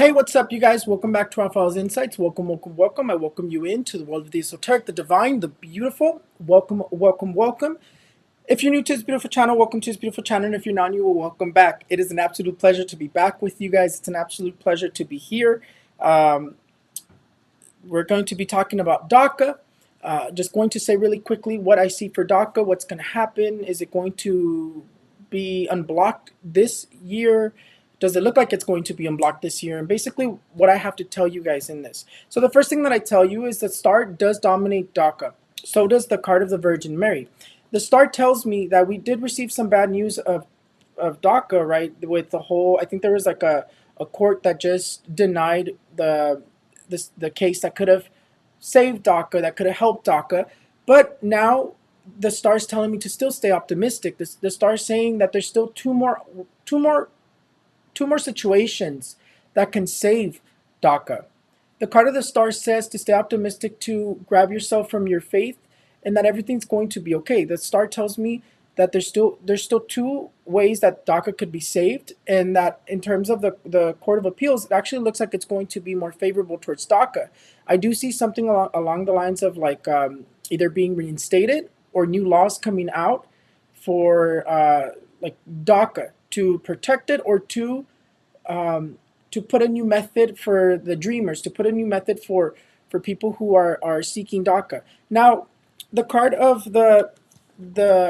Hey, what's up, you guys? Welcome back to Raphael's Insights. Welcome, welcome, welcome. I welcome you into the world of the esoteric, the divine, the beautiful. Welcome, welcome, welcome. If you're new to this beautiful channel, welcome to this beautiful channel. And if you're not new, welcome back. It is an absolute pleasure to be back with you guys. It's an absolute pleasure to be here. We're going to be talking about DACA. Just going to say really quickly what I see for DACA, what's going to happen. Is it going to be unblocked this year? Does it look like it's going to be unblocked this year? And basically what I have to tell you guys in this. So the first thing that I tell you is that star does dominate DACA. So does the card of the Virgin Mary. The star tells me that we did receive some bad news of DACA, right? With the whole, I think there was like a court that just denied the case that could have saved DACA, that could have helped DACA. But now the star's telling me to still stay optimistic. The star's saying that there's still two more situations that can save DACA. The card of the star says to stay optimistic, to grab yourself from your faith, and that everything's going to be okay. The star tells me that there's still two ways that DACA could be saved, and that in terms of the Court of Appeals, it actually looks like it's going to be more favorable towards DACA. I do see something along the lines of like either being reinstated or new laws coming out for like DACA to protect it, or to put a new method for the dreamers, to put a new method for people who are seeking DACA. Now, the card of the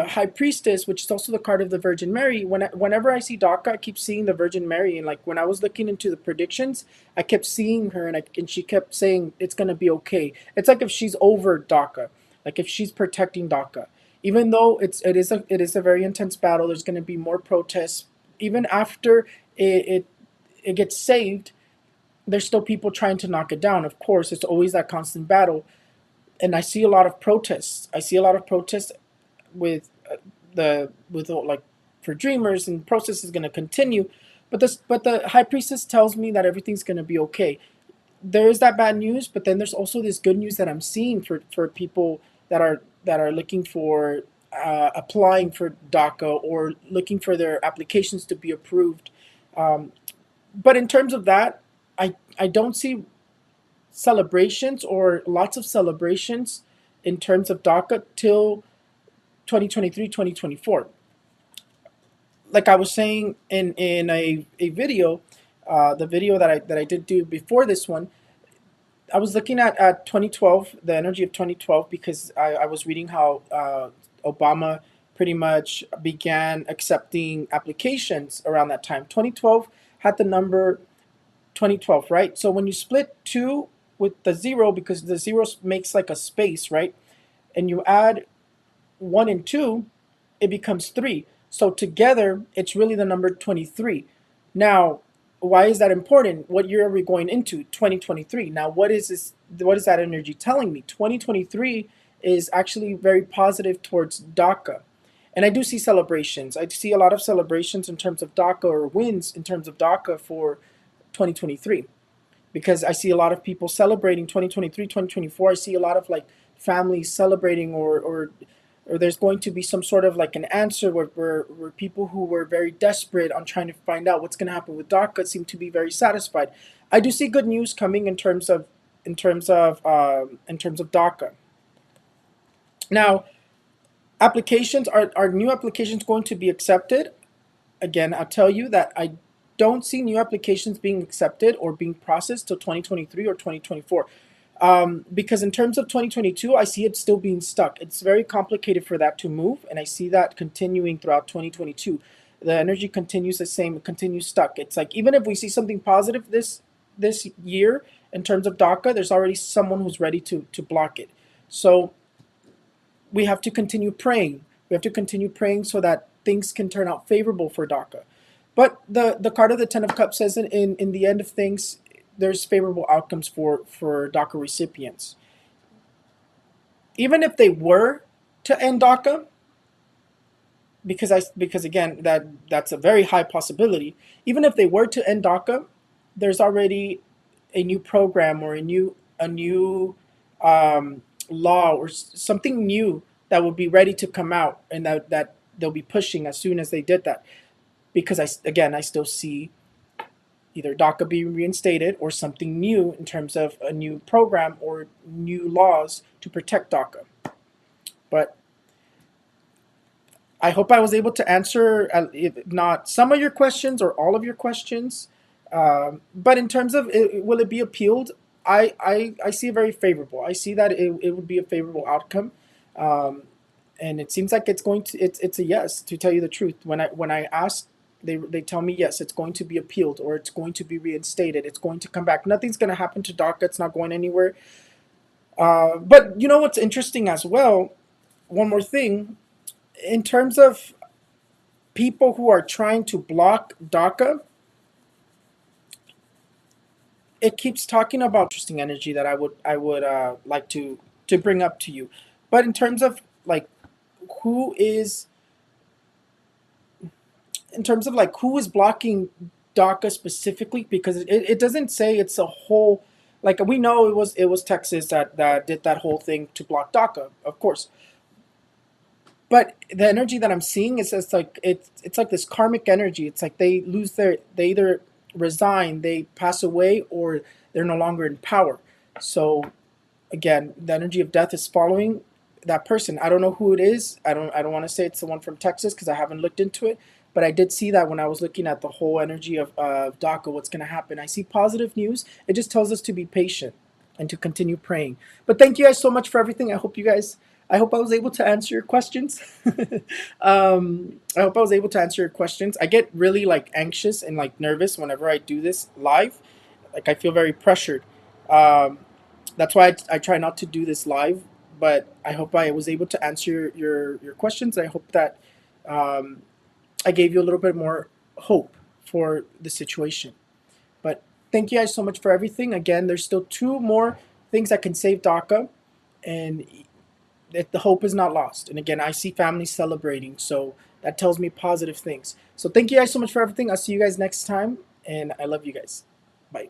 High Priestess, which is also the card of the Virgin Mary, whenever I see DACA, I keep seeing the Virgin Mary. And like when I was looking into the predictions, I kept seeing her, and she kept saying it's going to be okay. It's like if she's over DACA, like if she's protecting DACA. Even though it is a very intense battle, there's going to be more protests. Even after it gets saved, there's still people trying to knock it down. Of course, it's always that constant battle. And I see a lot of protests. I see a lot of protests with like for dreamers, and process is going to continue. But the High Priestess tells me that everything's going to be okay. There is that bad news, but then there's also this good news that I'm seeing for people that are looking for applying for DACA, or looking for their applications to be approved. But in terms of that, I don't see celebrations or lots of celebrations in terms of DACA till 2023, 2024. Like I was saying in a video, the video that I did do before this one, I was looking at 2012, the energy of 2012, because I was reading how Obama pretty much began accepting applications around that time. 2012 had the number 2012, right? So when you split 2 with the 0, because the 0 makes like a space, right? And you add 1 and 2, it becomes 3. So together, it's really the number 23. Now, why is that important? What year are we going into? 2023. Now, what is this? What is that energy telling me? 2023 is actually very positive towards DACA. And I do see celebrations. I see a lot of celebrations in terms of DACA, or wins in terms of DACA for 2023. Because I see a lot of people celebrating 2023, 2024. I see a lot of like families celebrating, or there's going to be some sort of like an answer where people who were very desperate on trying to find out what's going to happen with DACA seem to be very satisfied. I do see good news coming in terms of DACA. Now, applications are new applications going to be accepted? Again, I'll tell you that I don't see new applications being accepted or being processed till 2023 or 2024. Because in terms of 2022, I see it still being stuck. It's very complicated for that to move, and I see that continuing throughout 2022. The energy continues the same, it continues stuck. It's like even if we see something positive this year in terms of DACA, there's already someone who's ready to block it. So we have to continue praying. We have to continue praying so that things can turn out favorable for DACA. But the card of the Ten of Cups says in the end of things, there's favorable outcomes for DACA recipients. Even if they were to end DACA, because again, that's a very high possibility. Even if they were to end DACA, there's already a new program, or a new law, or something new that will be ready to come out, and that they'll be pushing as soon as they did that. Because I still see either DACA being reinstated or something new in terms of a new program or new laws to protect DACA. But I hope I was able to answer, if not some of your questions or all of your questions. But in terms of will it be appealed, I see it very favorable. I see that it would be a favorable outcome. Um, and it seems like it's a yes, to tell you the truth. When I ask, they tell me yes, it's going to be appealed or it's going to be reinstated. It's going to come back. Nothing's going to happen to DACA. It's not going anywhere. But you know what's interesting as well? One more thing, in terms of people who are trying to block DACA, it keeps talking about interesting energy that I would like to bring up to you. But in terms of like who is in terms of like who is blocking DACA specifically, because it doesn't say it's a whole, like we know it was Texas that did that whole thing to block DACA, of course. But the energy that I'm seeing is just like it's like this karmic energy. It's like they either resign, they pass away, or they're no longer in power. So again, the energy of death is following that person. I don't know who it is. I don't want to say it's the one from Texas because I haven't looked into it. But I did see that when I was looking at the whole energy of DACA, what's going to happen. I see positive news. It just tells us to be patient and to continue praying. But thank you guys so much for everything. I hope I was able to answer your questions. I hope I was able to answer your questions. I get really like anxious and like nervous whenever I do this live. Like I feel very pressured. Um, that's why I try not to do this live. But I hope I was able to answer your questions. I hope that um, I gave you a little bit more hope for the situation. But thank you guys so much for everything. Again, there's still two more things that can save DACA, and the hope is not lost. And again, I see families celebrating, so that tells me positive things. So thank you guys so much for everything. I'll see you guys next time, and I love you guys. Bye.